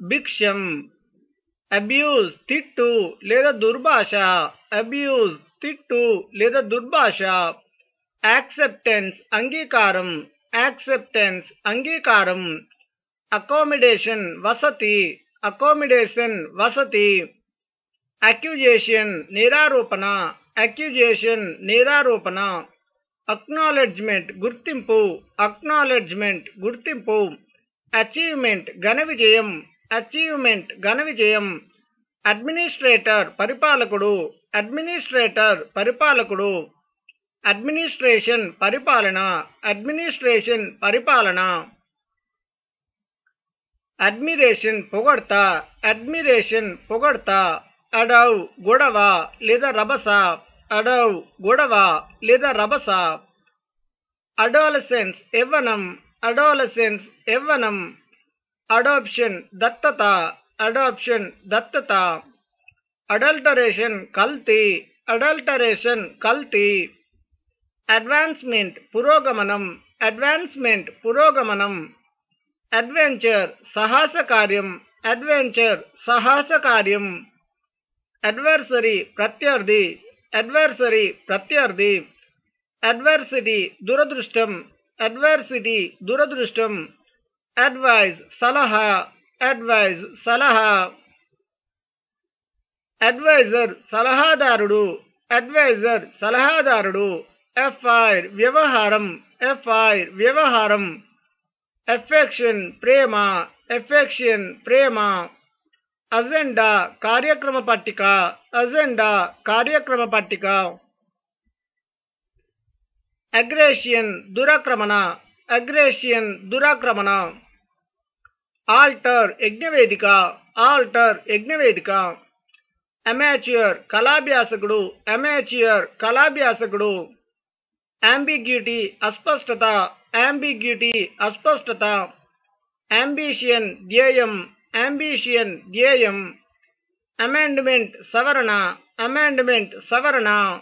భిక్షం. Abuse తిట్టు లేదా దుర్భాష, abuse తిట్టు లేదా దుర్భాష. యాక్సెప్టెన్స్ అంగీకారం, యాక్సెప్టెన్స్ అంగీకారం. అకామిడేషన్ వసతి, అకామిడేషన్ వసతి. అక్యూజేషన్ నేరారోపణ, అక్యూజేషన్ నేరారోపణ. అక్నాలెడ్జ్మెంట్ గుర్తింపు, అక్నాలెడ్జ్మెంట్ గుర్తింపు. అచీవ్మెంట్ ఘన విజయం, అచీవ్మెంట్ ఘన విజయం. అడ్మినిస్ట్రేటర్ పరిపాలకుడు, అడ్మినిస్ట్రేటర్ పరిపాలకుడు. అడ్మినిస్ట్రేషన్ పరిపాలన, అడ్మినిస్ట్రేషన్ పరిపాలన. అడ్మిరేషన్ పొగడ్త, అడ్మిరేషన్ పొగడ్త. అడవ్ గొడవ లేదా రభస, అడవ్ గొడవ లేదా రభస. అడాలసెన్స్ యవ్వనం, అడాలసెన్స్ యవ్వనం. అడాప్షన్ దత్తత, అడాప్షన్ దత్తత. అడల్టరేషన్ కల్తీ, అడల్టరేషన్ కల్తీ. అడ్వాన్స్మెంట్ పురోగమనం, అడ్వాన్స్మెంట్ పురోగమనం. అడ్వెంచర్ సాహస కార్యం, అడ్వెంచర్ సాహస కార్యం. అడ్వర్సరీ ప్రత్యర్థి, అడ్వర్సరీ ప్రత్యర్థి. అడ్వర్సిటీ దురదృష్టం, అడ్వర్సిటీ దురదృష్టం. అడ్వైజ్ సలహా, అడ్వైజ్ సలహా. అడ్వైజర్ సలహాదారుడు, అడ్వైజర్ సలహాదారుడు. ఎఫ్ఐఆర్ వ్యవహారం, ఎఫ్ఐఆర్ వ్యవహారం. ఎఫెక్షన్ ప్రేమ, ఎఫెక్షన్ ప్రేమ. అజెండా కార్యక్రమ పట్టిక, అజెండా కార్యక్రమ పట్టిక. అగ్రేషియన్ దురాక్రమణ, అగ్రేషియన్ దురాక్రమణ. ఆల్టర్ యజ్ఞవేదిక, ఆల్టర్ యజ్ఞవేదిక. అమాచ్యూర్ కళాభ్యాసకుడు, అమాచ్యూర్ కళాభ్యాసకుడు. అంబిగ్యూటీ అస్పష్టత, అంబిగ్యూటీ అస్పష్టత. అంబిషియన్ ధ్యేయం, అంబిషియన్ ధ్యేయం. అమెండ్మెంట్ సవరణ, అమెండ్మెంట్ సవరణ.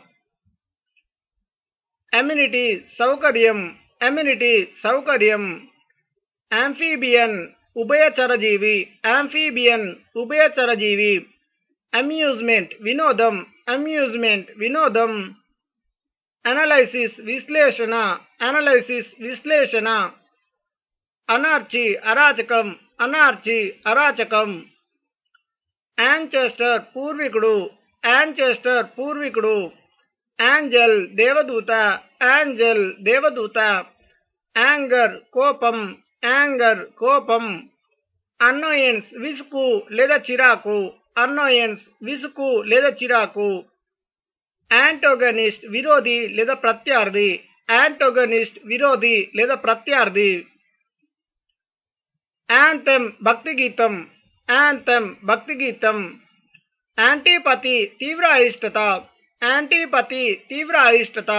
అమ్యూనిటీ సౌకర్యం, అమ్యూనిటీ సౌకర్యం. ఆంఫీబియన్ ఉభయచరజీవి, ఆంఫీబియన్ ఉభయచరజీవి. అమ్యూజ్మెంట్ వినోదం, అమ్యూజ్మెంట్ వినోదం. అనాలైసిస్ విశ్లేషణ, అనాలైసిస్ విశ్లేషణ. అనార్చీ అరాచకం, అనార్చీ అరాచకం. యాన్చెస్టర్ పూర్వీకుడు, యాన్చెస్టర్ పూర్వీకుడు. యాంజెల్ దేవదూత, యాంజెల్ దేవదూత. యాంగర్ కోపం, యాంగర్ కోపం. అన్నోయెన్స్ విసుగు లేదా చిరాకు, అన్నోయెన్స్ విసుగు లేదా చిరాకు. యాంటోగనిస్ట్ విరోధి లేదా ప్రత్యర్థి, యాంటోగనిస్ట్ విరోధి లేదా ప్రత్యర్థి. యాంథెమ్ భక్తి గీతం, యాంథెమ్ భక్తి గీతం. యాంటీపతి తీవ్ర అయిష్టత, యాంటీపతి తీవ్ర అయిష్టత.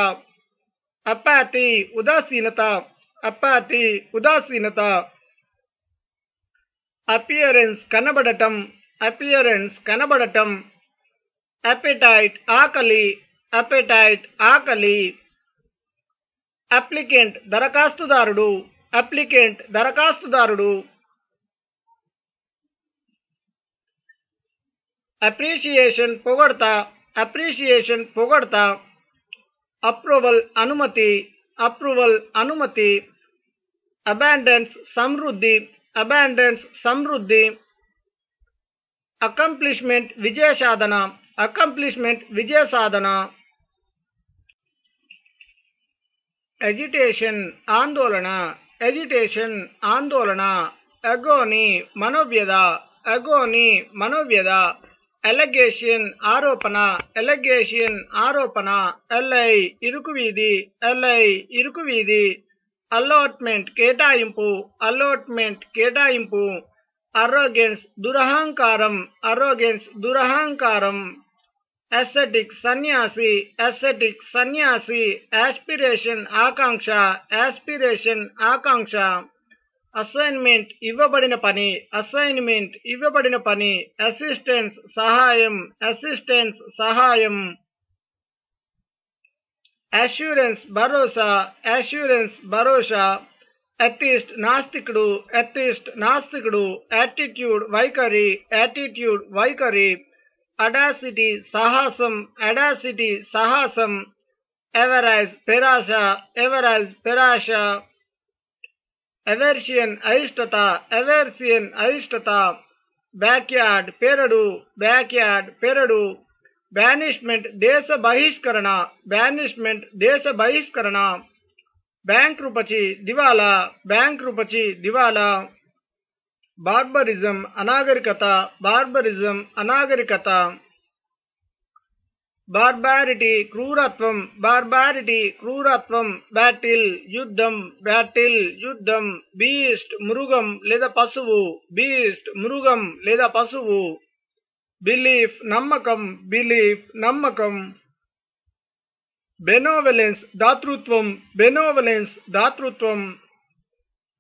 అపాథీ ఉదాసీనత, అపాథీ ఉదాసీనత. అపియరెన్స్ కనబడటం, అపియరెన్స్ కనబడటం. అపెటైట్ ఆకలి, అపెటైట్ ఆకలి. అప్లికెంట్ దరఖాస్తుదారుడు, అప్లికెంట్ దరఖాస్తుదారుడు. అప్రిషియేషన్ పొగడ్త, అప్రిషియేషన్ పొగడ్త. అప్రూవల్ అనుమతి, అప్రూవల్ అనుమతి. అబాండెన్స్ సమృద్ధి, అబాండెన్స్ సమృద్ధి. అకంప్లిష్మెంట్ విజయ సాధన, అకంప్లిష్మెంట్ విజయ సాధన. ఎజిటేషన్ ఆందోళన, ఎజిటేషన్ ఆందోళన. అగోని మనోవ్యధ, అగోని మనోవ్యధ. ఎలగేషన్ ఆరోపణ, ఎలగేషన్ ఆరోపణ. ఎల్ఐ ఇరుకు వీధి, ఎల్ఐ ఇరుకు వీధి. అల్లాట్మెంట్ కేటాయింపు, అల్లాట్మెంట్ కేటాయింపు. అరోగెన్స్ దురహంకారం, అరోగెన్స్ దురహంకారం. అసెటిక్ సన్యాసి, అసెటిక్ సన్యాసి. యాస్పిరేషన్ ఆకాంక్ష, యాస్పిరేషన్ ఆకాంక్ష. అసైన్మెంట్ ఇవ్వబడిన పని, అసైన్మెంట్ ఇవ్వబడిన పని. అసిస్టెన్స్ సహాయం, అసిస్టెన్స్ సహాయం. అష్యూరెన్స్ భరోసా, అష్యూరెన్స్ భరోసా. ఎథిస్ట్ నాస్తికుడు, ఎథిస్ట్ నాస్తికుడు. యాటిట్యూడ్ వైఖరి, యాటిట్యూడ్ వైఖరి. అడాసిటీ సాహసం, అడాసిటీ సాహసం. ఎవరైజ్ పెరాశ, ఎవరైజ్ పెరాశ. ఎవర్షియన్ అయిష్టత, ఎవర్షియన్ అయిష్టత. బ్యాక్యార్డ్ పెరడు, బ్యాక్యార్డ్ పెరడు. బ్యానిష్మెంట్ దేశ బహిష్కరణ, బ్యానిష్మెంట్ దేశ బహిష్కరణ. బ్యాంక్రూపచి దివాలా, బ్యాంక్రూపచి దివాలా. బార్బరిజం అనాగరికత, బార్బరిజం అనాగరికత. బార్బారిటీ క్రూరత్వం, బార్బారిటీ క్రూరత్వం. బ్యాటిల్ యుద్ధం, బ్యాటిల్ యుద్ధం. బీస్ట్ మృగం లేదా పశువు, బీస్ట్ మృగం లేదా పశువు. బిలీఫ్ నమ్మకం, బిలీఫ్ నమ్మకం. బెనోవెలెన్స్ దాతృత్వం, బెనోవెలెన్స్ దాతృత్వం.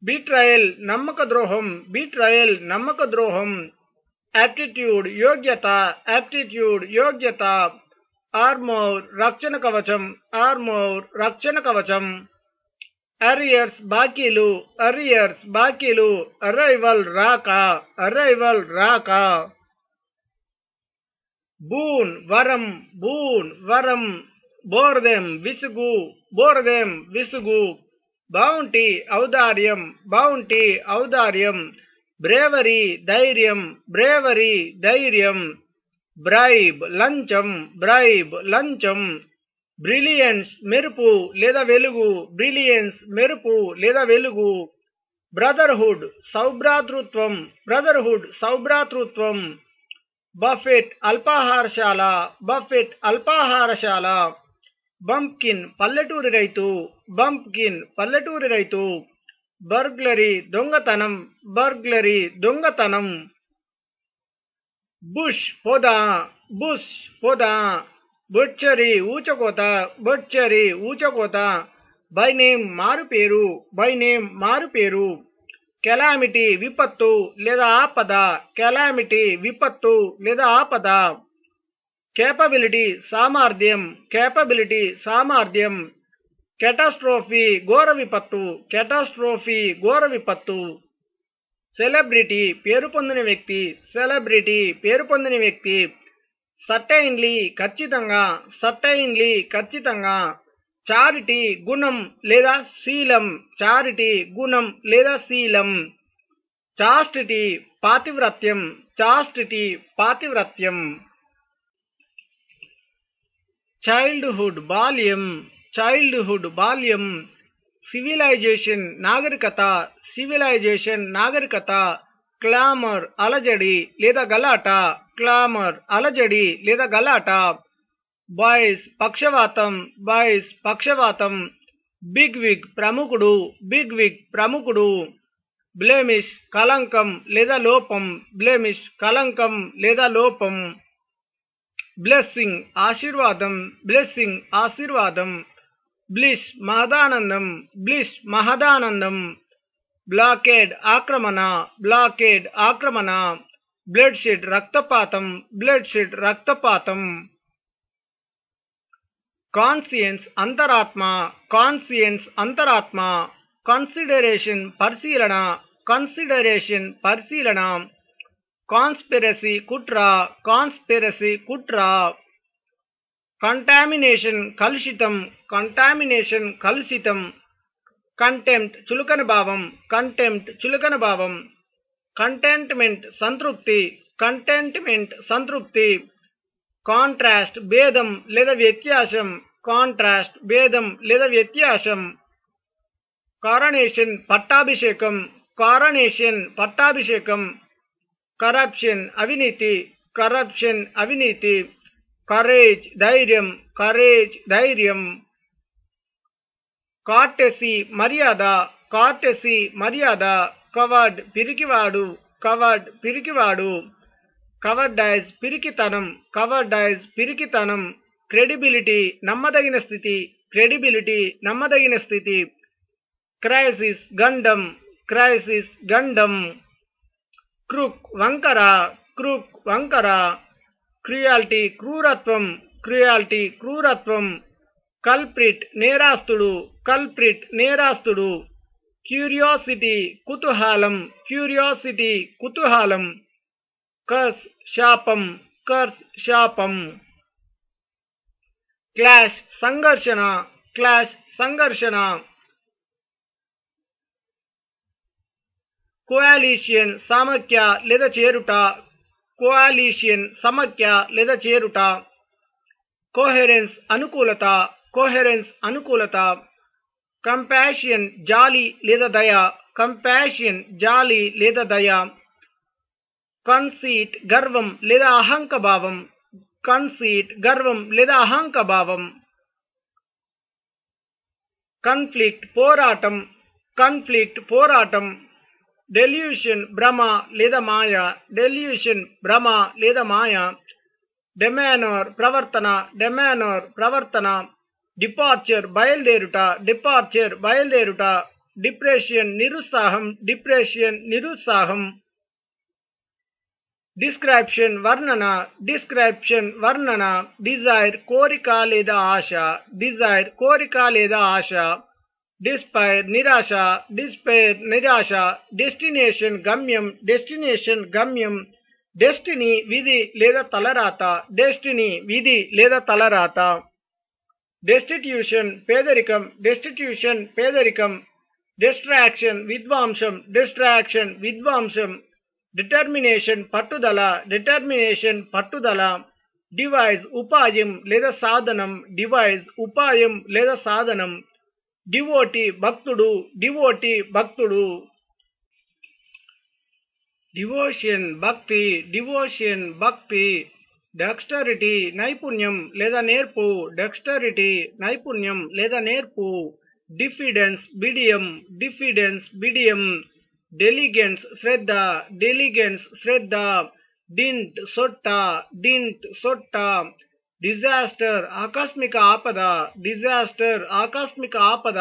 బిట్రయల్ నమ్మక ద్రోహం, బిట్రయల్ నమ్మక ద్రోహం. యాప్టిట్యూడ్ యోగ్యత, యాప్టిట్యూడ్ యోగ్యత. ఆర్మోర్ రక్షణ కవచం, ఆర్మోర్ రక్షణ కవచం. అరియర్స్ బాకీలు, అరియర్స్ బాకీలు. అరైవల్ రాక, అరైవల్ రాక. బూన్ వరం, బూన్ వరం. బోర్దెం విసుగు, బోర్దెం విసుగు. బౌంటీ ఔదార్యం, బౌంటీ ఔదార్యం. బ్రేవరీ ధైర్యం, బ్రేవరీ ధైర్యం. బ్రైబ్ లంచం, బ్రైబ్ లంచం. బ్రిలియన్స్ మెరుపు లేదా వెలుగు, బ్రిలియన్స్ మెరుపు లేదా వెలుగు. బ్రదర్హుడ్ సౌభ్రాతృత్వం, బ్రదర్హుడ్ సౌభ్రాతృత్వం. బఫెట్ అల్పాహారశాల, బఫెట్ అల్పాహారశాల. బంప్కిన్ పల్లెటూరి రైతు, బంప్కిన్ పల్లెటూరి రైతు. బర్గ్లరీ దొంగతనం, బర్గ్లరీ దొంగతనం. బుష్ పొద, బుష్ పొద. బొచ్చరి ఊచకోత, బొచ్చరి ఊచకోత. బై నేమ్ మారుపేరు, బై నేమ్ మారుపేరు. కెలామిటీ విపత్తు లేదా ఆపద, కెలామిటీ విపత్తు లేదా ఆపద. కేపబిలిటీ సామర్థ్యం, కేపబిలిటీ సామర్థ్యం. కెటాస్ట్రోఫీ ఘోర విపత్తు, కెటాస్ట్రోఫీ ఘోర విపత్తు. సెలబ్రిటీ పేరు పొందిన వ్యక్తి, సెలబ్రిటీ పేరు పొందిన వ్యక్తి. సర్టైన్లీ ఖచ్చితంగా, సర్టైన్లీ ఖచ్చితంగా. చారిటీ గుణం లేదా శీలం, చారిటీ గుణం లేదా శీలం. చాస్టిటీ పాతివ్రత్యం, చాస్టిటీ పాతివ్రత్యం. చైల్డ్హుడ్ బాల్యం, చైల్డ్హుడ్ బాల్యం. సివిలైజేషన్ నాగరికత, సివిలైజేషన్ నాగరికత. క్లామర్ అలజడి లేదా గలాట, క్లామర్ అలజడి లేదా గలాట. బాయ్స్ పక్షవాతం, బాయ్స్ పక్షవాతం. బిగ్ విగ్ ప్రముఖుడు, బిగ్ విగ్ ప్రముఖుడు. బ్లెమిష్ కలంకం లేదా లోపం, బ్లెమిష్ కలంకం లేదా లోపం. బ్లెస్సింగ్ ఆశీర్వాదం, బ్లెస్సింగ్ ఆశీర్వాదం. బ్లిష్ మహదానందం, బ్లిష్ మహదానందం. బ్లాకేడ్ ఆక్రమణ, బ్లాకేడ్ ఆక్రమణ. బ్లడ్ షెడ్ రక్తపాతం, బ్లడ్ షెడ్ రక్తపాతం. కాన్సియన్స్ అంతరాత్మ, కాన్సియన్స్ అంతరాత్మ. కన్సిడరేషన్ పరిశీలన, కన్సిడరేషన్ పరిశీలన. కాన్స్పిరసీ కుట్ర, కాన్స్పిరసీ కుట్ర. కంటామినేషన్ కలుషితం, కంటామినేషన్ కలుషితం. కంటెంప్ట్ చులకన భావం, కంటెంప్ట్ చులకన భావం. కంటెంట్మెంట్ సంతృప్తి, కంటెంట్మెంట్ సంతృప్తి. కాంట్రాస్ట్ భేదం లేదా వ్యత్యాసం, కాంట్రాస్ట్ భేదం లేదా వ్యత్యాసం. కారణేషన్ పట్టాభిషేకం, కారణేషన్ పట్టాభిషేకం. కరప్షన్ అవినీతి, కరప్షన్ అవినీతి. కరేజ్ ధైర్యం, కరేజ్ ధైర్యం. కార్టెసీ మర్యాద, కార్టెసీ మర్యాద. Covered పిరికివాడు, covered పిరికివాడు. కవర్డైజ్ పిరికితనం, కవర్డైజ్ పిరికితనం. క్రెడిబిలిటీ నమ్మదగిన స్థితి, క్రెడిబిలిటీ నమ్మదగిన స్థితి. క్రైసిస్ గండం, క్రైసిస్ గండం. క్రూక్ వంకర, క్రూక్ వంకర. క్రుయాలిటీ క్రూరత్వం, క్రుయాలిటీ క్రూరత్వం. కల్ప్రిట్ నేరాస్తుడు, కల్ప్రిట్ నేరాస్తుడు. క్యూరియాసిటీ కుతూహలం, క్యూరియాసిటీ కుతూహలం. కర్స్ శాపం, కర్స్ శాపం. క్లాష్ సంఘర్షణ, క్లాష్ సంఘర్షణ. కోయాలిషన్ సమాఖ్య లేదా చేరుట, కోయాలిషన్ సమాఖ్య లేదా చేరుట. కోహెరెన్స్ అనుకూలత, కోహెరెన్స్ అనుకూలత. కంపాషన్ జాలి లేదా దయ, కంపాషన్ జాలి లేదా దయ. కన్సీట్ గర్వం లేదా అహంకభావం, కన్సీట్ గర్వం లేదా అహంకభావం. కన్ఫ్లిక్ట్ పోరాటం, కన్ఫ్లిక్ట్ పోరాటం. డెల్యూషన్ భ్రమ లేదా మాయ, డెల్యూషన్ భ్రమ లేదా మాయ. డెమానర్ ప్రవర్తన, డెమానర్ ప్రవర్తన. డిపార్చర్ బయలుదేరుట, డిపార్చర్ బయలుదేరుట. డిప్రెషన్ నిరుత్సాహం, డిప్రెషన్ నిరుత్సాహం. డిస్క్రిప్షన్ వర్ణన, డిస్క్రిప్షన్ వర్ణన. డిజైర్ కోరిక లేదా ఆశ, డిజైర్ కోరిక లేదా ఆశ. డిస్పైర్ నిరాశ, డిస్పైర్ నిరాశ. డెస్టినేషన్ గమ్యం, డెస్టినేషన్ గమ్యం. డెస్టినీ విధి లేదా తలరాత, డెస్టినీ విధి లేదా తలరాత. డెస్టిట్యూషన్ పేదరికం, డెస్టిట్యూషన్ పేదరికం. డిస్ట్రాక్షన్ విధ్వంసం, డిస్ట్రాక్షన్ విధ్వంసం. డిటర్మినేషన్ పట్టుదల, డిటర్మినేషన్ పట్టుదల. డివైజ్ ఉపాయం లేదా సాధనం, డివైజ్ ఉపాయం లేదా సాధనం. డివోటీ భక్తుడు, డివోటీ భక్తుడు. డివోషన్ భక్తి, డివోషన్ భక్తి. డెక్స్టరిటీ నైపుణ్యం లేదా నేర్పు, డెక్స్టరిటీ నైపుణ్యం లేదా నేర్పు. డిఫిడెన్స్ బిడియం, డిఫిడెన్స్ బిడియం. డెలిగెన్స్ శ్రద్ధ, డెలిగెన్స్ శ్రద్ధ. డింట్ సొట్ట, డింట్ సొట్ట. డిజాస్టర్ ఆకస్మిక ఆపద, డిజాస్టర్ ఆకస్మిక ఆపద.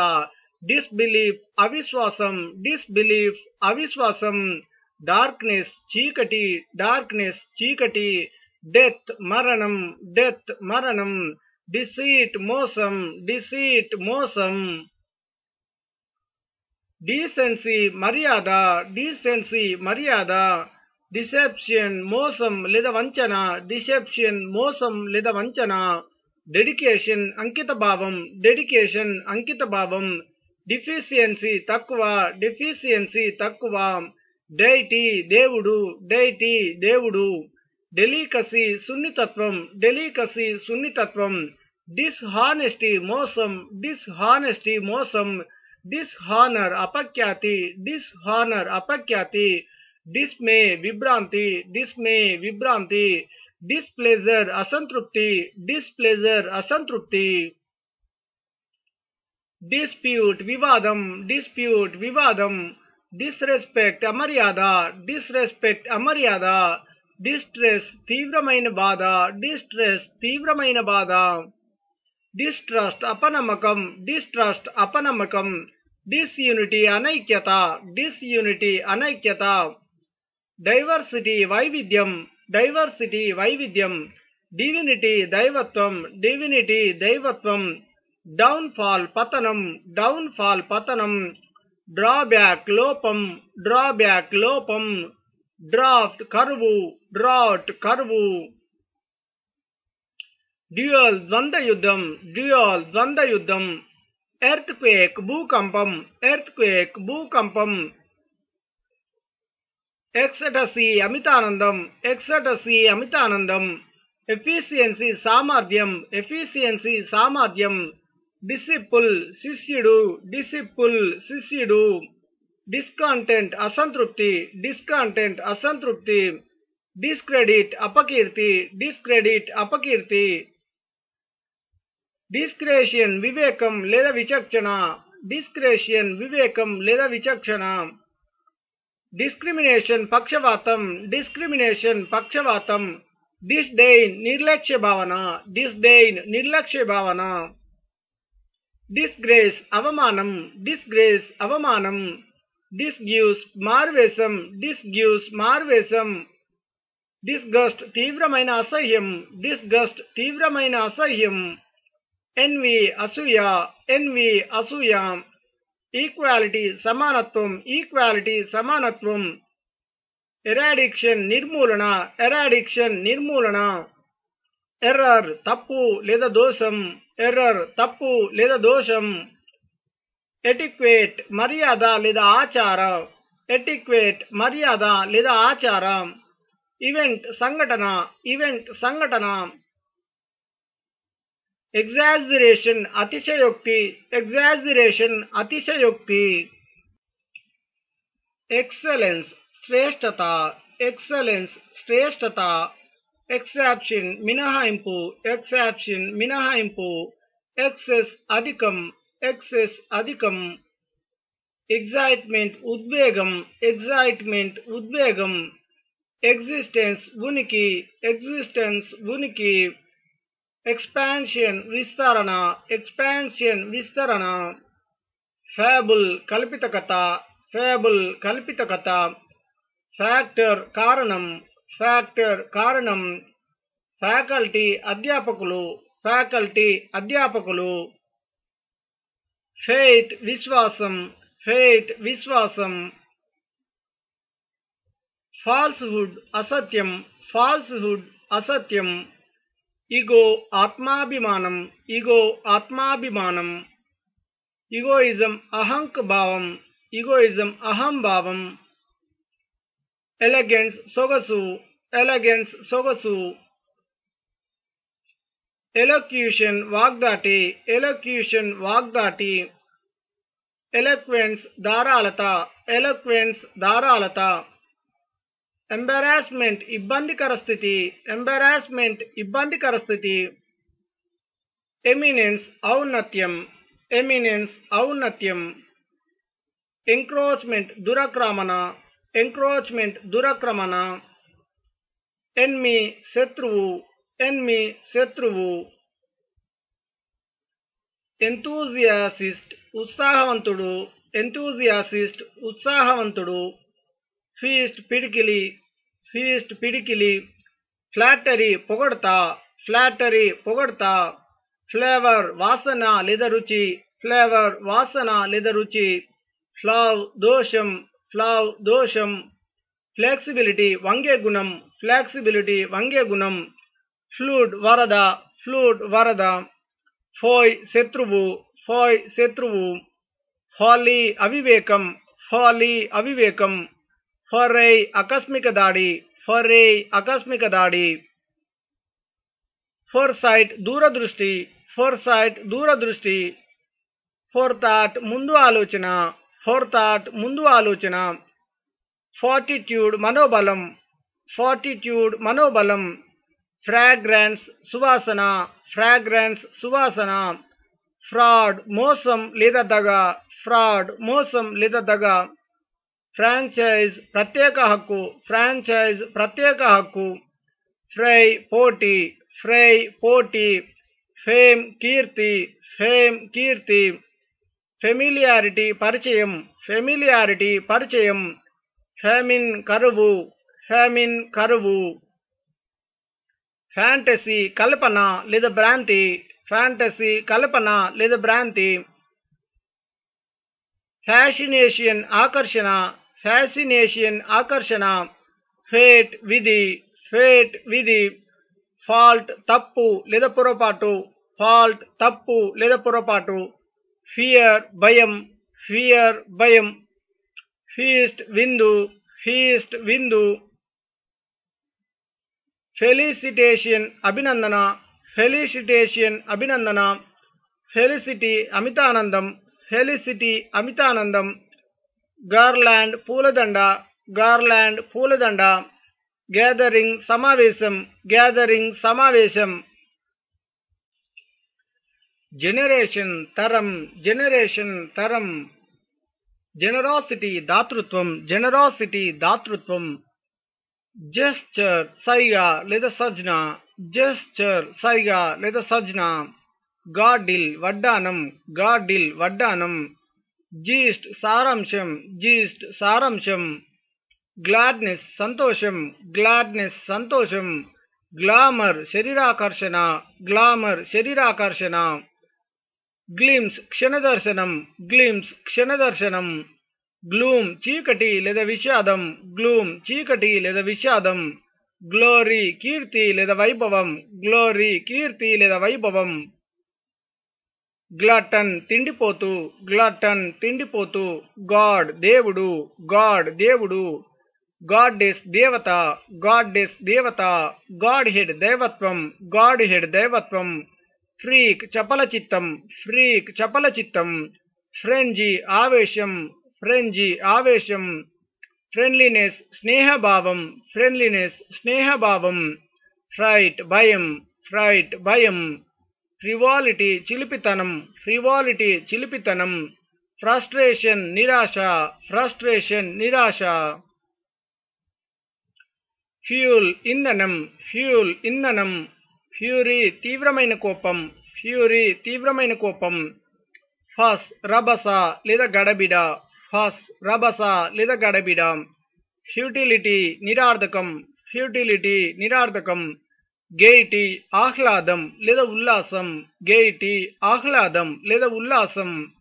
డిస్బిలీఫ్ అవిశ్వాసం, డిస్బిలీఫ్ అవిశ్వాసం. డార్క్నెస్ చీకటి, డార్క్నెస్ చీకటి. డెత్ మరణం, డెత్ మరణం. డిసీట్ మోసం, డిసీట్ మోసం. డీసెన్సీ మర్యాద, డీసెన్సీ మర్యాద. డిసెప్షన్ మోసం లేదా వంచన, డిసెప్షన్ మోసం లేదా వంచన. డెడికేషన్ అంకితభావం, డెడికేషన్ అంకితభావం. డిఫిషియన్సీ తక్కువ, డిఫిషియన్సీ తక్కువ. డైటీ దేవుడు, డైటీ దేవుడు. డెలికసీ సున్నితత్వం, డెలికసీ సున్నితత్వం. డిస్హానెస్టీ మోసం, డిస్హానెస్టీ మోసం. డిస్హానర్ అపఖ్యాతి, డిస్హానర్ అపఖ్యాతి. డిస్మే విభ్రాంతి, డిస్మే విభ్రాంతి. డిస్ప్లెజర్ అసంతృప్తి, డిస్ప్లెజర్ అసంతృప్తి. డిస్ప్యూట్ వివాదం, డిస్ప్యూట్ వివాదం. డిస్రెస్పెక్ట్ అమర్యాద, డిస్రెస్పెక్ట్ అమర్యాద. డిస్ట్రెస్ తీవ్రమైన బాధ, డిస్ట్రెస్ తీవ్రమైన బాధ. డిస్ట్రస్ట్ అపనమ్మకం, డిస్ట్రస్ట్ అపనమ్మకం. డిస్యూనిటీ అనైక్యత, డిస్యూనిటీ అనైక్యత. డైవర్సిటీ వైవిధ్యం, డైవర్సిటీ వైవిధ్యం. డివినిటీ దైవత్వం, డివినిటీ దైవత్వం. డౌన్ఫాల్ పతనం, డౌన్ఫాల్ పతనం. డ్రాబ్యాక్ లోపం, డ్రాబ్యాక్ లోపం. డ్రాఫ్ట్ కరువు, డ్రాఫ్ట్ కరువు. డ్యూయల్ ద్వంద్వ యుద్ధం, డ్యూయల్ ద్వంద్వ యుద్ధం. ఎర్త్ క్వేక్ భూకంపం, ఎర్త్ క్వేక్ భూకంపం. ఎక్సటసీ అమితానందం, ఎక్సటసీ అమితానందం. ఎఫిషియన్సీ సామర్థ్యం, ఎఫిషియన్సీ సామర్థ్యం. డిసిపుల్ శిష్యుడు, డిసిపుల్ శిష్యుడు. డిస్కంటెంట్ అసంతృప్తి, డిస్కంటెంట్ అసంతృప్తి. డిస్క్రెడిట్ అపకీర్తి, డిస్క్రెడిట్ అపకీర్తి. డిస్క్రేషన్ వివేకం లేదా విచక్షణ, డిస్క్రేషన్ వివేకం లేదా విచక్షణ. డిస్క్రిమినేషన్ పక్షవాతం, డిస్క్రిమినేషన్ పక్షవాతం. డిస్డెయిన్ నిర్లక్ష్య భావన, డిస్డెయిన్ నిర్లక్ష్య భావన. డిస్గ్రేస్ అవమానం, డిస్గ్రేస్ అవమానం. డిస్గ్యూస్ మారువేషం, డిస్గ్యూస్ మారువేషం. డిస్గస్ట్ తీవ్రమైన అసహ్యం, డిస్గస్ట్ తీవ్రమైన అసహ్యం. ఎన్వి అసూయ, ఎన్వి అసూయ. ఈక్వాలిటీ సమానత్వం, ఈక్వాలిటీ సమానత్వం. ఎరాడిక్షన్ నిర్మూలన, ఎరాడిక్షన్ నిర్మూలన. ఎర్రర్ తప్పు లేదా దోషం, ఎర్రర్ తప్పు లేదా దోషం. ఎటిక్వేట్ మర్యాద లేదా ఆచార, ఎటిక్వేట్ మర్యాద లేదా ఆచార. ఈవెంట్ సంఘటన, ఈవెంట్ సంఘటన. ఎగ్జాజరేషన్ అతిశయోక్తి, ఎగ్జాజరేషన్ అతిశయోక్తి. ఎక్సలెన్స్ శ్రేష్టత, ఎక్సలెన్స్ శ్రేష్టత. ఎక్సెప్షన్ మినహాయింపు, ఎక్సెప్షన్ మినహాయింపు. ఎక్సెస్ అధికం, ఎక్సెస్ అధికం. ఎగ్జైట్మెంట్ ఉద్వేగం, ఎగ్జైట్మెంట్ ఉద్వేగం. ఎగ్జిస్టెన్స్ ఉనికి, ఎగ్జిస్టెన్స్ ఉనికి. ఎక్స్పాన్షన్ విస్తరణ, ఎక్స్పాన్షన్ విస్తరణ. ఫ్యాబుల్ కల్పిత కథ, ఫ్యాబుల్ కల్పిత కథ. ఫ్యాక్టర్ కారణం, ఫ్యాక్టర్ కారణం. ఫ్యాకల్టీ అధ్యాపకులు, ఫ్యాకల్టీ అధ్యాపకులు. ఫెయిత్ విశ్వాసం, ఫెయిత్ విశ్వాసం. ఫాల్స్హుడ్ అసత్యం, ఫాల్స్హుడ్ అసత్యం. ఈగో ఆత్మాభిమానం, ఈగో ఆత్మాభిమానం. ఈగోయిజం అహంక భావం, ఈగోయిజం అహంభావం. ఎలగెన్స్ సొగసు, ఎలగెన్స్ సొగసు. ఎలోక్యూషన్ వాగ్దాటి, ఎలోక్యూషన్ వాగ్దాటి. ఎలోక్వెన్స్ ధారాళత, ఎలోక్వెన్స్ ధారాళత. ఎంబారాస్మెంట్ ఇబ్బందికర స్థితి, ఎంబారాస్మెంట్ ఇబ్బందికర స్థితి. ఎమినెన్స్ ఔన్నత్యం, ఎమినెన్స్ ఔన్నత్యం. ఎంక్రోచ్మెంట్ దురాక్రమణ, ఎంక్రోచ్మెంట్ దురాక్రమణ. ఎన్మి శత్రువు, ఎన్మి శత్రువు. ఎంతూజియాసిస్ట్ ఉత్సాహవంతుడు, ఎంతూజియాసిస్ట్ ఉత్సాహవంతుడు. ఫీస్ట్ పిడికిలి, ఫీస్ట్ పిడికిలి. ఫ్లాటరీ పొగడ్తా, ఫ్లాటరీ పొగడ్తా. ఫ్లేవర్ వాసన లేదా రుచి, ఫ్లేవర్ వాసన లేదా రుచి. ఫ్లావ్ దోషం, ఫ్లావ్ దోషం. ఫ్లెక్సిబిలిటీ వంగే గుణం, ఫ్లెక్సిబిలిటీ వంగే గుణం. ఫ్లూడ్ వరద, ఫ్లూడ్ వరద. ఫోయ్ శత్రువు, ఫోయ్ శత్రువు. ఫాలీ అవివేకం, ఫాలీ అవివేకం. ఫొర్రై ఆకస్మిక దాడి, ఫొర్రై ఆకస్మిక దాడి. ఫోర్సైట్ దూరదృష్టి, ఫోర్సైట్ దూరదృష్టి. ఫోర్థాట్ ముందు ఆలోచన, ఫోర్థాట్ ముందు ఆలోచన. ఫార్టిట్యూడ్ మనోబలం, ఫార్టిట్యూడ్ మనోబలం. ఫ్రాగ్రెన్స్ సువాసన, ఫ్రాగ్రెన్స్ సువాసన. ఫ్రాడ్ మోసం లేదా దగ, ఫ్రాడ్ మోసం లేదా దగ. ఫ్రాంచైజ్ ప్రత్యేక హక్కు, ఫ్రాంచైజ్ ప్రత్యేక హక్కు. ఫ్రై పోటీ, ఫ్రై పోటీ. ఫేమ్ కీర్తి, ఫేమ్ కీర్తి. ఫెమిలియారిటీ పరిచయం, ఫెమిలియారిటీ పరిచయం. ఫెమిన్ కరువు, ఫెమిన్ కరువు. ఫ్యాంటసీ కల్పన లేదా భ్రాంతి, ఫ్యాంటసీ కల్పన లేదా భ్రాంతి. ఫ్యాసినేషన్ ఆకర్షణ, ఫ్యాసినేషన్ ఆకర్షణ. ఫేట్ విధి, ఫేట్ విధి. ఫాల్ట్ తప్పు లేదా పొరపాటు, ఫాల్ట్ తప్పు లేదా పొరపాటు. ఫియర్ భయం, ఫియర్ భయం. ఫీస్ట్ విందు, ఫీస్ట్ విందు. ఫెలిసిటేషన్ అభినందన, ఫెలిసిటేషన్ అభినందన. ఫెలిసిటీ అమితానందం, ఫెలిసిటీ అమితానందం. గార్లాండ్ పూలదండ, గార్లాండ్ పూలదండ. గ్యాదరింగ్ సమావేశం, గ్యాదరింగ్ సమావేశం. జనరేషన్ తరం, జనరేషన్ తరం. జెనరాసిటీ దాతృత్వం, జెనరాసిటీ దాతృత్వం. జెస్చర్ సైగ లేదా సజ్న, జెస్చర్ సైగ లేదా సజ్న. గార్డిల్ వడ్డానం, గార్డిల్ వడ్డానం. జీస్ట్ సారాంశం, జీస్ట్ సారాంశం. గ్లాడ్నెస్ సంతోషం, గ్లాడ్నెస్ సంతోషం. గ్లామర్ శరీరాకర్షణ, గ్లామర్ శరీరాకర్షణ. గ్లిమ్స్ క్షణదర్శనం, గ్లిమ్స్ క్షణదర్శనం. గ్లూమ్ చీకటి లేదా విషాదం, గ్లూమ్ చీకటి లేదా విషాదం. గ్లోరీ కీర్తి లేదా వైభవం, గ్లోరీ కీర్తి లేదా వైభవం. గ్లటన్ తిండిపోతు, గ్లటన్ తిండిపోతు. గాడ్ దేవుడు, గాడ్ దేవుడు. గాడ్డెస్ దేవత, గాడ్డెస్ దేవత. గాడ్ హెడ్ దైవత్వం, గాడ్ హెడ్ దైవత్వం. ఫ్రీక్ చపల చిత్తం, ఫ్రీక్ చపల చిత్తం. ఫ్రెంజీ ఆవేశం, ఫ్రెంజీ ఆవేశం. ఫ్రెండ్లీనెస్ స్నేహభావం, ఫ్రెండ్లీనెస్ స్నేహభావం. ఫ్రైట్ భయం, ఫ్రైట్ భయం. ఫ్రివాలిటీ చిలిపితనం, ఫ్రివాలిటీ చిలిపితనం. ఫ్రస్ట్రేషన్ నిరాశ, ఫ్రస్ట్రేషన్ నిరాశ. ఫ్యూల్ ఇంధనం, ఫ్యూల్ ఇంధనం. ఫ్యూరీ తీవ్రమైన కోపం, ఫ్యూరీ తీవ్రమైన కోపం. ఫస్ రభస లేదా గడబిడ, ఫస్ రభస లేదా గడబిడ. ఫ్యూటిలిటీ నిరార్థకం, ఫ్యూటిలిటీ నిరార్థకం. గెయిటీ ఆహ్లాదం లేదా ఉల్లాసం, గెయిటీ ఆహ్లాదం లేదా ఉల్లాసం.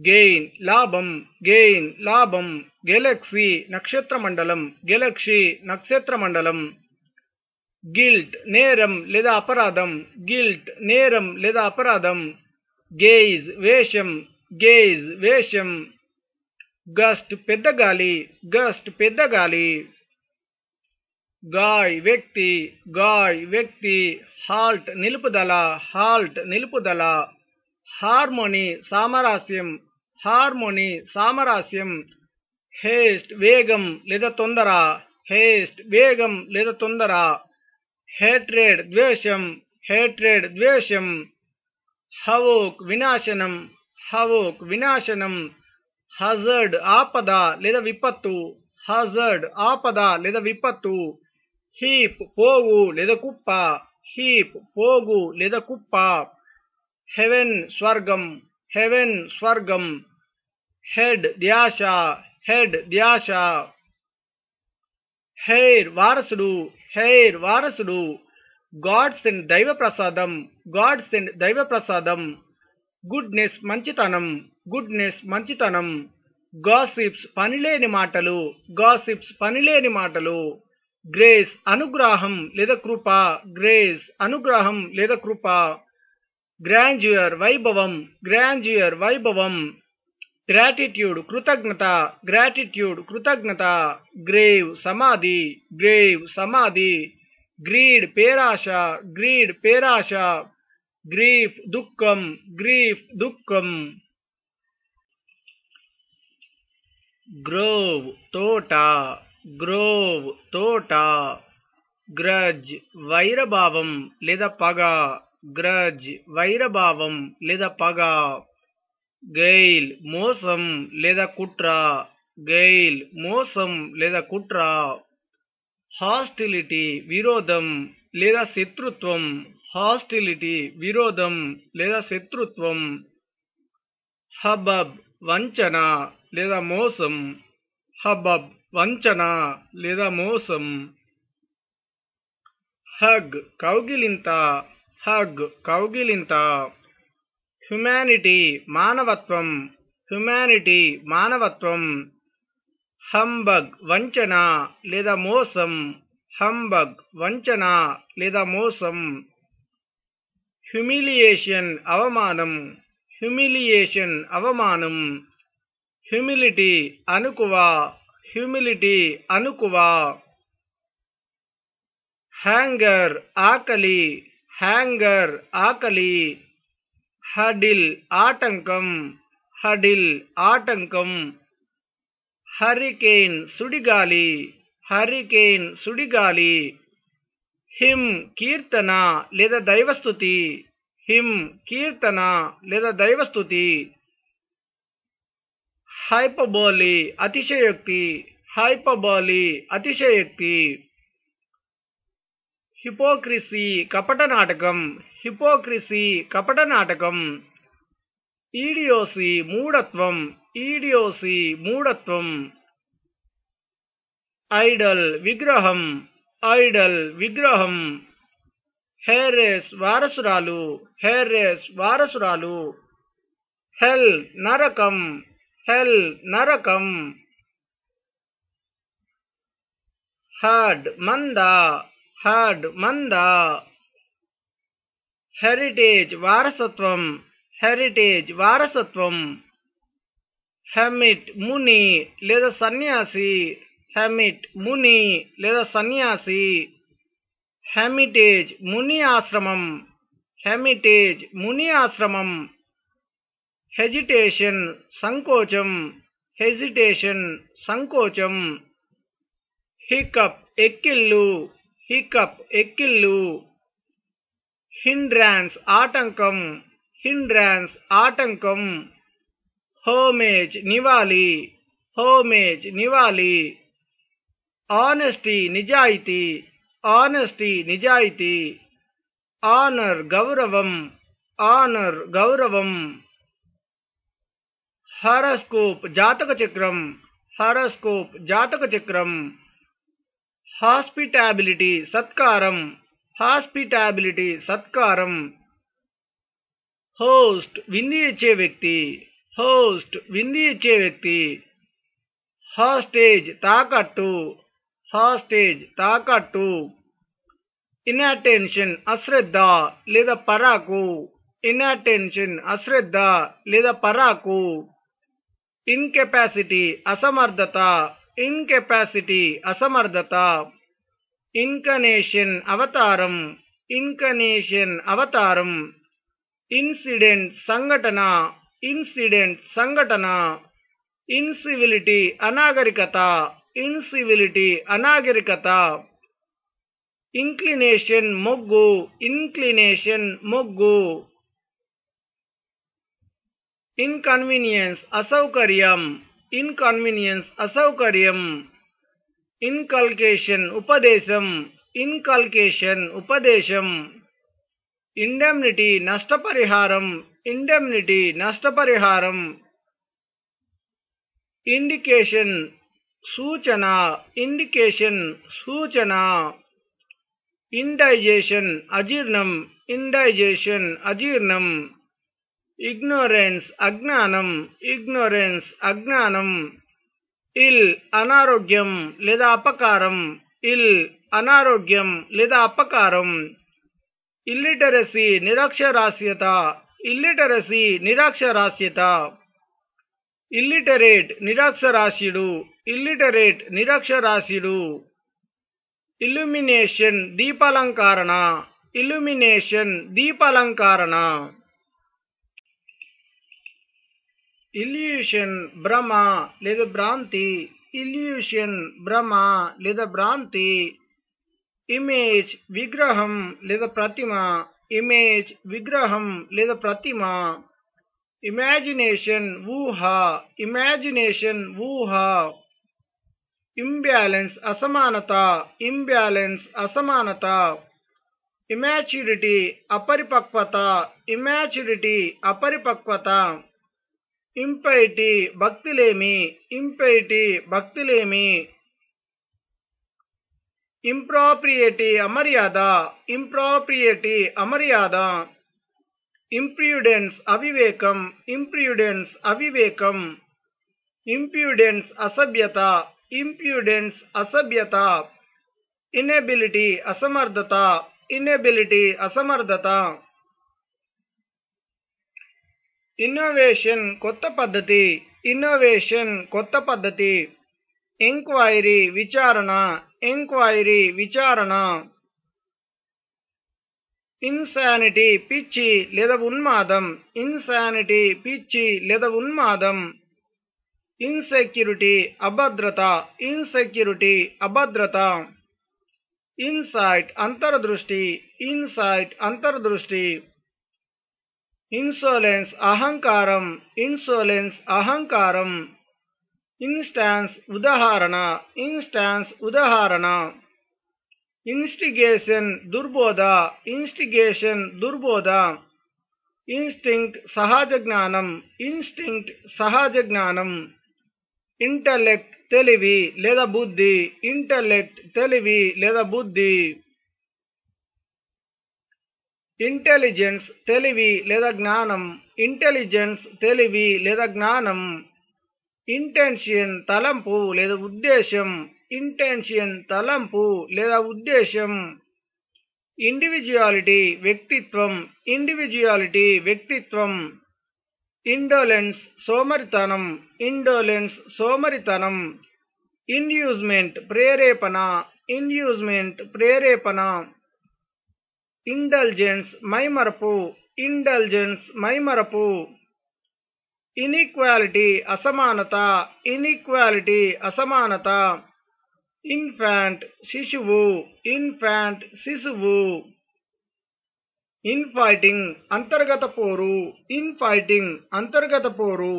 గెయిన్ లాభం, గెయిన్ లాభం. గెలక్సీ నక్షత్రమండలం, గెలక్సీ నక్షత్రమండలం. గిల్ట్ నేరం లేదా అపరాధం, గిల్ట్ నేరం లేదా అపరాధం. గేజ్ వేషం, గేజ్ వేషం. గస్ట్ పెద్ద గాలి, గస్ట్ పెద్ద గాలి. గాయ్ వ్యక్తి, గాయ్ వ్యక్తి. హాల్ట్ నిలుపుదల, హాల్ట్ నిలుపుదల. హార్మోనీ సామరస్యం, హార్మోనీ సామరస్యం. హేస్ట్ వేగం లేదా తొందర, హేస్ట్ వేగం లేదా తొందర. హేట్రేడ్ ద్వేషం, హేట్రేడ్ ద్వేషం. హవోక్ వినాశనం, హవోక్ వినాశనం. హజర్డ్ ఆపద లేదా విపత్తు, హజర్డ్ ఆపద లేదా విపత్తు. హీప్ పోగు లేదా కుప్ప, హీప్ పోగు లేదా కుప్ప. హెవెన్ స్వర్గం, హెవెన్ స్వర్గం. హెడ్ ధ్యాస, హెడ్ ధ్యాస. హెయిర్ వారసుడు, హెయిర్ వారసుడు. గాడ్ సెండ్ దైవ ప్రసాదం, గాడ్ సెండ్ దైవ ప్రసాదం. గుడ్నెస్ మంచితనం, గుడ్నెస్ మంచితనం. గాసిప్స్ పనిలేని మాటలు, గాసిప్స్ పనిలేని మాటలు. గ్రేస్ అనుగ్రహం లేదా కృప, గ్రేస్ అనుగ్రహం లేదా కృప. గ్రాండ్యూర్ వైభవం, గ్రాండ్యూర్ వైభవం. గ్రాటిట్యూడ్ కృతజ్ఞత, గ్రాటిట్యూడ్ కృతజ్ఞత. గ్రేవ్ సమాధి, గ్రేవ్ సమాధి. గ్రీడ్ పేరాశ, గ్రీడ్ పేరాశ. గ్రీఫ్ దుఃఖం, గ్రీఫ్ దుఃఖం. గ్రోవ్ తోట, గ్రోవ్ తోట. గ్రజ్ వైరభావం లేదా పగ, గ్రజ్ వైరభావం లేదా పగ. గెయిల్ మోసం లేదా కుట్ర, గెయిల్ మోసం లేదా కుట్ర. హాస్టిలిటీ విరోధం లేదా శత్రుత్వం, హాస్టిలిటీ విరోధం లేదా శత్రుత్వం. హబబ్ వంచన లేదా మోసం, హబబ్ వంచన లేదా మోసం. హగ్ కౌగిలింత, హగ్ కౌగిలింత. హ్యుమానిటీ మానవత్వం, హ్యుమానిటీ మానవత్వం. హంబగ్ వంచన లేదా మోసం, హంబగ్ వంచన లేదా మోసం. హ్యూమిలియేషన్ అవమానం, హ్యూమిలియేషన్ అవమానం. హ్యూమిలిటీ అనుకువ, హ్యూమిలిటీ అనుకువ. హ్యాంగర్ ఆకలి, హ్యాంగర్ ఆకలి. హడిల్ ఆటంకం, హడిల్ ఆటంకం. హరికేన్ సుడిగాలి, హరికేన్ సుడిగాలి. హిమ్ కీర్తన లేదా దైవస్తుతి, హిమ్ కీర్తన లేదా దైవస్తుతి. హైపబోలి అతిశయోక్తి, హైపబోలి అతిశయోక్తి. హిపోక్రసీ కపట నాటకం, హిపోక్రసీ కపట నాటకం. ఈడియోసి మూఢత్వం, ఈడియోసి మూఢత్వం. ఐడల్ విగ్రహం, ఐడల్ విగ్రహం. హెరెస్ వారసురాలు, హెరెస్ వారసురాలు. హెల్ నరకం, హెల్ నరకం. హర్డ్ మంద, హర్డ్ మంద. హెరిటేజ్ వారసత్వం, హెరిటేజ్ వారసత్వం. హెమిట్ ముని లేదా సన్యాసి, హెమిట్ ముని లేదా సన్యాసి. హెమిటేజ్ ముని ఆశ్రమం, హెమిటేజ్ ముని ఆశ్రమం. హెజిటేషన్ సంకోచం, హెజిటేషన్ సంకోచం. Hiccup ఎక్కిళ్ళు, hiccup ఎక్కిళ్ళు. హిండ్రాన్స్ ఆటంకం, హిండ్రాన్స్ ఆటంకం. హోమేజ్ నివాళి, హోమేజ్ నివాళి. ఆనెస్టీ నిజాయితీ, ఆనెస్టీ నిజాయితీ. ఆనర్ గౌరవం, ఆనర్ గౌరవం. హారోస్కోప్ జాతక చక్రం, హారోస్కోప్ జాతక చక్రం. హాస్పిటాబిలిటీ సత్కారం, హాస్పిటాబిలిటీ సత్కారం. హోస్ట్ విందు ఇచ్చే వ్యక్తి, హోస్ట్ విందు ఇచ్చే వ్యక్తి. హాస్టేజ్ తాకట్టు, హాస్టేజ్ తాకట్టు. ఇన్అటెన్షన్ అశ్రద్ధ లేదా పరాకు, ఇన్అటెన్షన్ అశ్రద్ధ లేదా పరాకు. ఇన్కెపాసిటీ అసమర్థత, ఇన్కెపాసిటీ అసమర్థత. ఇన్కనేషన్ అవతారం, ఇన్కనేషన్ అవతారం. ఇన్సిడెంట్ సంఘటన, ఇన్సిడెంట్ సంఘటన. ఇన్సివిలిటీ అనాగరికత, ఇన్సివిలిటీ అనాగరికత. ఇంక్లినేషన్ మొగ్గు, ఇంక్లినేషన్ మొగ్గు. ఇన్కన్వీనియన్స్ అసౌకర్యం, ఇన్కన్వీనియన్స్ అసౌకర్యం. ఇన్కల్కేషన్ ఉపదేశం, ఇన్కల్కేషన్ ఉపదేశం. ఇండెమ్నిటీ నష్టపరిహారం, ఇండెమ్నిటీ నష్టపరిహారం. ఇండికేషన్ సూచన, ఇండికేషన్ సూచన. ఇండైజేషన్ అజీర్ణం, ఇండైజేషన్ అజీర్ణం. ఇగ్నోరెన్స్ అజ్ఞానం, ఇగ్నోరెన్స్ అజ్ఞానం. ఇల్ అనారోగ్యం లేదా అపకారం, ఇల్ అనారోగ్యం లేదా అపకారం. ఇల్లిటరసీ నిరక్షరాస్యత, ఇల్లిటరసీ నిరక్షరాస్యత. ఇల్లిటరేట్ నిరక్షరాస్యుడు, ఇల్లిటరేట్ నిరక్షరాస్యుడు. ఇల్యూమినేషన్ దీపాలంకరణ, ఇల్యూమినేషన్ దీపాలంకరణ. ఇల్యూషన్ భ్రమ లేదా భ్రాంతి, ఇల్యూషన్ భ్రమ లేదా భ్రాంతి. ఇమేజ్ విగ్రహం లేదా ప్రతిమ, ఇమేజ్ విగ్రహం లేదా ప్రతిమ. ఇమాజినేషన్ ఊహ, ఇమాజినేషన్ ఊహ. ఇంబ్యాలెన్స్ అసమానత, ఇంబ్యాలెన్స్ అసమానత. ఇమాచ్యూరిటీ అపరిపక్వత, ఇమాచ్యూరిటీ అపరిపక్వత. ఇంపైటీ భక్తిలేమి, ఇంపైటీ భక్తిలేమి. ఇంప్రాప్రియేటీ అమర్యాద, ఇంప్రాప్రియేటీ అమర్యాద. ఇంప్రూడెన్స్ అవివేకం, ఇంప్రూడెన్స్ అవివేకం. ఇంప్యూడెన్స్ అసభ్యత, ఇంప్యూడెన్స్ అసభ్యత. ఇనెబిలిటీ అసమర్థత, ఇనెబిలిటీ అసమర్థత. ఇన్నోవేషన్ కొత్త పద్ధతి, ఇన్నోవేషన్ కొత్త పద్ధతి. ఎంక్వైరీ విచారణ, ఎంక్వైరీ విచారణ. ఇన్సానిటీ పిచ్చి లేదా ఉన్మాదం, ఇన్సానిటీ పిచ్చి లేదా ఉన్మాదం. ఇన్సెక్యూరిటీ అభద్రత, ఇన్సెక్యూరిటీ అభద్రత. ఇన్సైట్ అంతర్దృష్టి, ఇన్సైట్ అంతర్దృష్టి. ఇన్సోలెన్స్ అహంకారం, ఇన్సోలెన్స్ అహంకారం. ఇన్స్టాన్స్ ఉదాహరణ, ఇన్స్టాన్స్ ఉదాహరణ. ఇన్స్టిగేషన్ దుర్బోధ, ఇన్స్టిగేషన్ దుర్బోధ. ఇన్స్టింక్ట్ సహజ జ్ఞానం, ఇన్స్టింక్ట్ సహజ జ్ఞానం. ఇంటలెక్ట్ తెలివి లేదా బుద్ధి, ఇంటలెక్ట్ తెలివి లేదా బుద్ధి. ఇంటెలిజెన్స్ తెలివి లేదా జ్ఞానం, ఇంటెలిజెన్స్ తెలివి లేదా జ్ఞానం, ఇంటెన్షన్ తలంపు లేదా ఉద్దేశం, ఇంటెన్షన్ తలంపు లేదా ఉద్దేశం, ఇండివిజువాలిటీ వ్యక్తిత్వం, ఇండివిజువాలిటీ వ్యక్తిత్వం, ఇండోలెన్స్ సోమరితనం, ఇండోలెన్స్ సోమరితనం, ఇండ్యూస్మెంట్ ప్రేరేపణ, ఇండ్యూస్మెంట్ ప్రేరేపణ, ఇండల్జెన్స్ మైమరపు, ఇండల్జెన్స్ మైమరపు, ఇన్ఈక్వాలిటీ అసమానత, ఇన్ఈక్వాలిటీ అసమానత, ఇన్ఫాంట్ శిశువు, ఇన్ఫాంట్ శిశువు, ఇన్ఫైటింగ్ అంతర్గత పోరు, ఇన్ఫైటింగ్ అంతర్గత పోరు,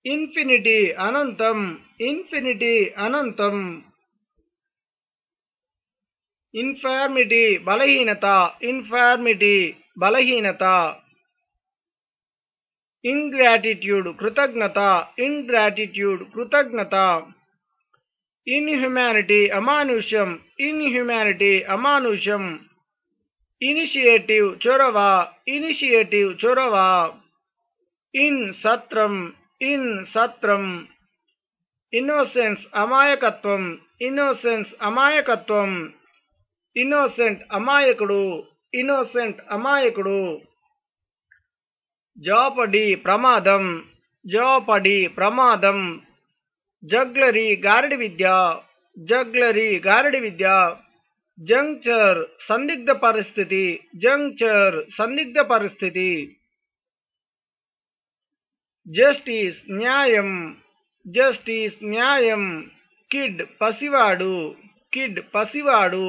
ఇన్ఫినిటీ అనంతం, ఇన్ఫినిటీ అనంతం, ఇన్ఫార్మిటీ బలహీనత, ఇన్ఫార్మిటీ బలహీనత, ఇంగ్రాటిట్యూడ్ కృతజ్ఞత, ఇంగ్రాటిట్యూడ్ కృతజ్ఞత, ఇన్హ్యుమానిటీ అమానుష్యం, ఇన్హ్యుమానిటీ అమానుష్యం, ఇనిషియేటివ్ చొరవ, ఇనిషియేటివ్ చొరవ, ఇన్ సత్రం, ఇన్ సత్రం, ఇన్నోసెన్స్ అమాయకత్వం, ఇన్నోసెన్స్ అమాయకత్వం, ఇన్నోసెంట్ అమాయకుడు, ఇన్నోసెంట్ అమాయకుడు, జాపడి ప్రమాదం, జాపడి ప్రమాదం, జగ్లరీ గారడి విద్య, జగ్లరీ గారడి విద్య, జంక్చర్ సందిగ్ధ పరిస్థితి, జంక్చర్ సందిగ్ధ పరిస్థితి, జస్టిస్ న్యాయం, జస్టిస్ న్యాయం, కిడ్ పసివాడు, కిడ్ పసివాడు,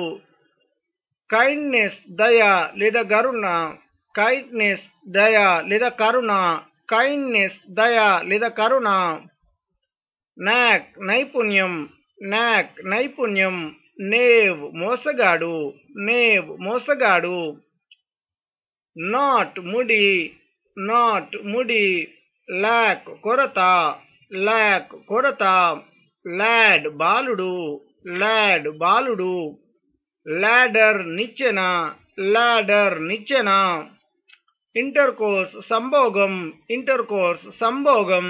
కైండ్నెస్ దయ లేదా కరుణ, కైండ్నెస్ దయ లేదా కరుణ, కైండ్నెస్ దయ లేదా కరుణ, నాక్ నైపుణ్యం, నాక్ నైపుణ్యం, నేవ్ మోసగాడు, నేవ్ మోసగాడు, నాట్ ముడి, నాట్ ముడి, లాక్ కొరత, లాక్ కొరత, లాడ్ బాలుడు, లాడ్ బాలుడు, లాడర్ నిచ్చెన, లాడర్ నిచ్చెన, ఇంటర్కోర్స్ సంభోగం, ఇంటర్కోర్స్ సంభోగం.